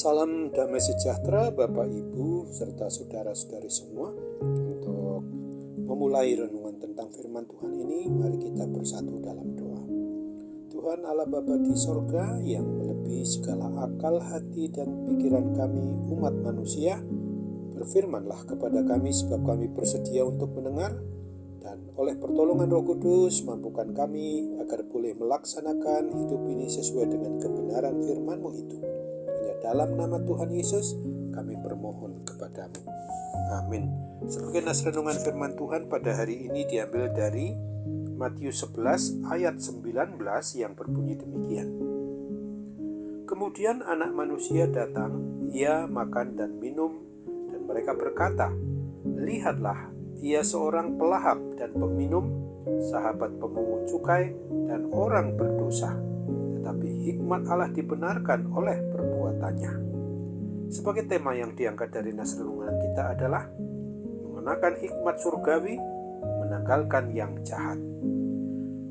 Salam damai sejahtera Bapak Ibu serta saudara-saudari semua. Untuk memulai renungan tentang firman Tuhan ini, mari kita bersatu dalam doa. Tuhan Allah Bapa di sorga yang melebihi segala akal, hati, dan pikiran kami umat manusia, berfirmanlah kepada kami sebab kami bersedia untuk mendengar, dan oleh pertolongan Roh Kudus mampukan kami agar boleh melaksanakan hidup ini sesuai dengan kebenaran firman-Mu itu. Dalam nama Tuhan Yesus kami bermohon kepadamu. Amin. Sebagai nas renungan firman Tuhan pada hari ini diambil dari Matius 11 ayat 19 yang berbunyi demikian. Kemudian anak manusia datang, ia makan dan minum, dan mereka berkata, lihatlah, ia seorang pelahap dan peminum, sahabat pemungut cukai dan orang berdosa. Tetapi hikmat Allah dibenarkan oleh perbuatannya. Sebagai tema yang diangkat dari nas renungan kita adalah mengenakan hikmat surgawi, menanggalkan yang jahat.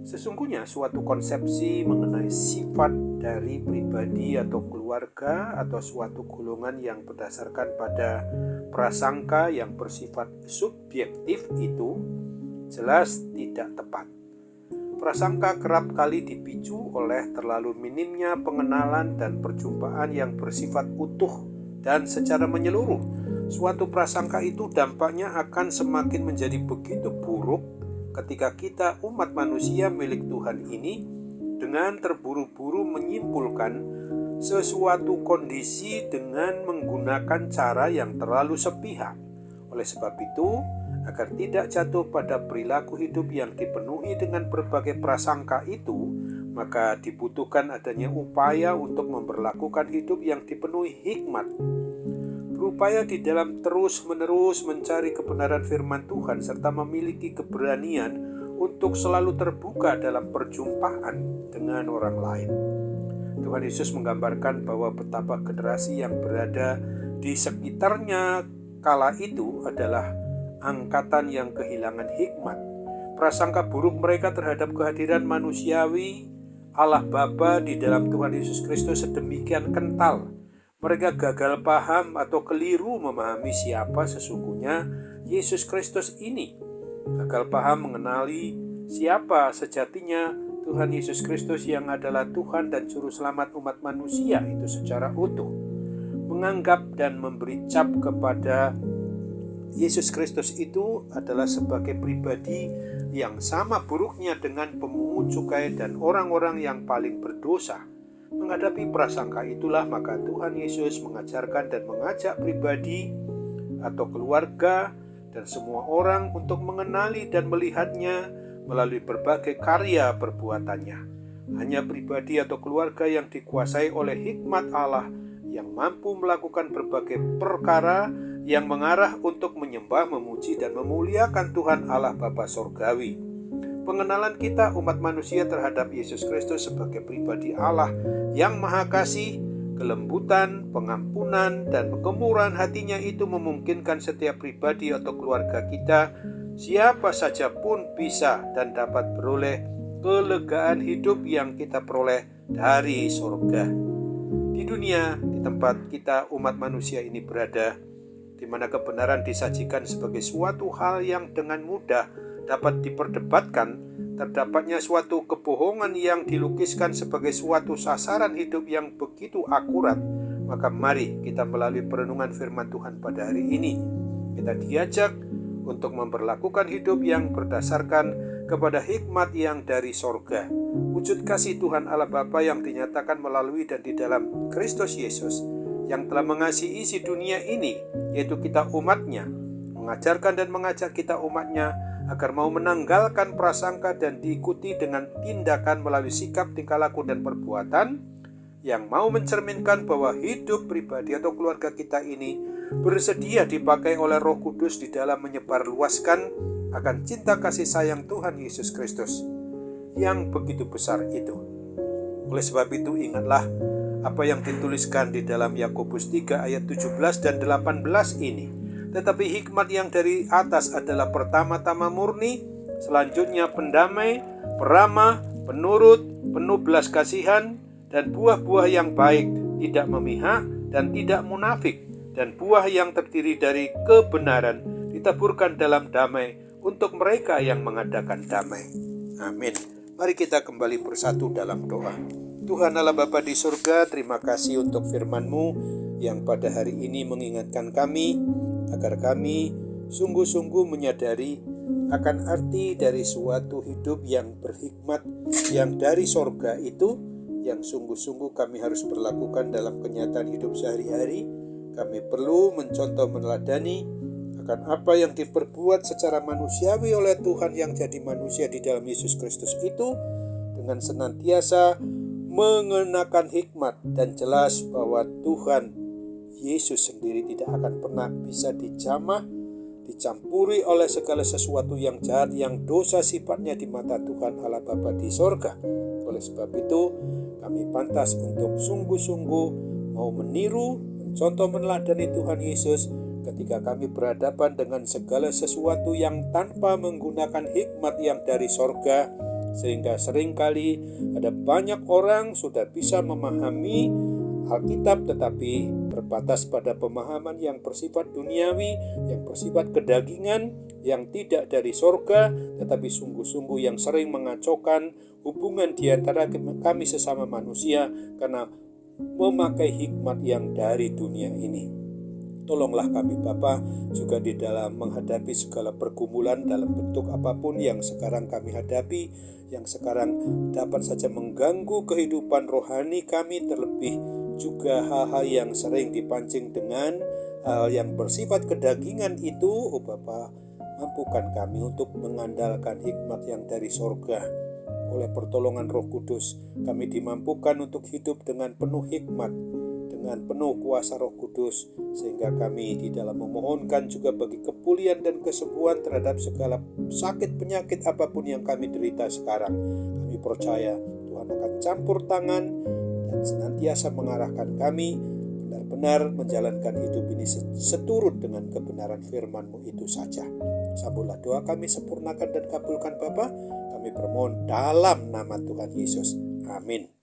Sesungguhnya suatu konsepsi mengenai sifat dari pribadi atau keluarga atau suatu golongan yang berdasarkan pada prasangka yang bersifat subjektif itu jelas tidak tepat. Prasangka kerap kali dipicu oleh terlalu minimnya pengenalan dan perjumpaan yang bersifat utuh dan secara menyeluruh. Suatu prasangka itu dampaknya akan semakin menjadi begitu buruk ketika kita umat manusia milik Tuhan ini dengan terburu-buru menyimpulkan sesuatu kondisi dengan menggunakan cara yang terlalu sepihak. Oleh sebab itu, agar tidak jatuh pada perilaku hidup yang dipenuhi dengan berbagai prasangka itu, maka dibutuhkan adanya upaya untuk memperlakukan hidup yang dipenuhi hikmat. Berupaya di dalam terus-menerus mencari kebenaran firman Tuhan serta memiliki keberanian untuk selalu terbuka dalam perjumpaan dengan orang lain. Tuhan Yesus menggambarkan bahwa betapa generasi yang berada di sekitarnya kala itu adalah angkatan yang kehilangan hikmat. Prasangka buruk mereka terhadap kehadiran manusiawi Allah Bapa di dalam Tuhan Yesus Kristus sedemikian kental. Mereka gagal paham atau keliru memahami siapa sesungguhnya Yesus Kristus ini. Gagal paham mengenali siapa sejatinya Tuhan Yesus Kristus yang adalah Tuhan dan Juru Selamat umat manusia itu secara utuh. Menganggap dan memberi cap kepada Yesus Kristus itu adalah sebagai pribadi yang sama buruknya dengan pemungut cukai dan orang-orang yang paling berdosa. Menghadapi prasangka itulah maka Tuhan Yesus mengajarkan dan mengajak pribadi atau keluarga dan semua orang untuk mengenali dan melihatnya melalui berbagai karya perbuatannya. Hanya pribadi atau keluarga yang dikuasai oleh hikmat Allah yang mampu melakukan berbagai perkara yang mengarah untuk menyembah, memuji, dan memuliakan Tuhan Allah Bapa Sorgawi. Pengenalan kita umat manusia terhadap Yesus Kristus sebagai pribadi Allah yang Maha Kasih, kelembutan, pengampunan, dan kemurahan hatinya itu memungkinkan setiap pribadi atau keluarga kita, siapa saja pun bisa dan dapat beroleh kelegaan hidup yang kita peroleh dari sorga. Di dunia, di tempat kita umat manusia ini berada, di mana kebenaran disajikan sebagai suatu hal yang dengan mudah dapat diperdebatkan, terdapatnya suatu kebohongan yang dilukiskan sebagai suatu sasaran hidup yang begitu akurat, maka mari kita melalui perenungan firman Tuhan pada hari ini, kita diajak untuk memperlakukan hidup yang berdasarkan kepada hikmat yang dari sorga. Wujud kasih Tuhan Allah Bapa yang dinyatakan melalui dan di dalam Kristus Yesus yang telah mengasihi isi dunia ini, yaitu kita umatnya, mengajarkan dan mengajak kita umatnya agar mau menanggalkan prasangka dan diikuti dengan tindakan melalui sikap, tingkah laku, dan perbuatan yang mau mencerminkan bahwa hidup pribadi atau keluarga kita ini bersedia dipakai oleh Roh Kudus di dalam menyebarluaskan akan cinta kasih sayang Tuhan Yesus Kristus yang begitu besar itu. Oleh sebab itu ingatlah apa yang dituliskan di dalam Yakobus 3 ayat 17 dan 18 ini. Tetapi hikmat yang dari atas adalah pertama-tama murni, selanjutnya pendamai, peramah, penurut, penuh belas kasihan, dan buah-buah yang baik, tidak memihak dan tidak munafik, dan buah yang terdiri dari kebenaran ditaburkan dalam damai untuk mereka yang mengadakan damai. Amin. Mari kita kembali bersatu dalam doa. Tuhan Allah Bapa di surga, terima kasih untuk firman-Mu yang pada hari ini mengingatkan kami agar kami sungguh-sungguh menyadari akan arti dari suatu hidup yang berhikmat, yang dari sorga itu, yang sungguh-sungguh kami harus berlakukan dalam kenyataan hidup sehari-hari. Kami perlu mencontoh meneladani akan apa yang diperbuat secara manusiawi oleh Tuhan yang jadi manusia di dalam Yesus Kristus itu, dengan senantiasa mengenakan hikmat dan jelas bahwa Tuhan Yesus sendiri tidak akan pernah bisa dicampuri oleh segala sesuatu yang jahat, yang dosa sifatnya di mata Tuhan Allah Bapa di sorga. Oleh sebab itu, kami pantas untuk sungguh-sungguh mau meniru, mencontoh meneladani Tuhan Yesus ketika kami berhadapan dengan segala sesuatu yang tanpa menggunakan hikmat yang dari sorga, sehingga seringkali ada banyak orang sudah bisa memahami Alkitab tetapi terbatas pada pemahaman yang bersifat duniawi, yang bersifat kedagingan, yang tidak dari sorga, tetapi sungguh-sungguh yang sering mengacaukan hubungan di antara kami sesama manusia karena memakai hikmat yang dari dunia ini. Tolonglah kami Bapa juga di dalam menghadapi segala pergumulan dalam bentuk apapun yang sekarang kami hadapi, yang sekarang dapat saja mengganggu kehidupan rohani kami, terlebih juga hal-hal yang sering dipancing dengan hal yang bersifat kedagingan itu. Oh Bapa, mampukan kami untuk mengandalkan hikmat yang dari sorga. Oleh pertolongan Roh Kudus, kami dimampukan untuk hidup dengan penuh hikmat, dengan penuh kuasa Roh Kudus, sehingga kami di dalam memohonkan juga bagi kepulihan dan kesembuhan terhadap segala sakit penyakit apapun yang kami derita sekarang. Kami percaya Tuhan akan campur tangan dan senantiasa mengarahkan kami benar-benar menjalankan hidup ini seturut dengan kebenaran firman-Mu itu saja. Sambutlah doa kami, sempurnakan dan kabulkan Bapa. Kami bermohon dalam nama Tuhan Yesus. Amin.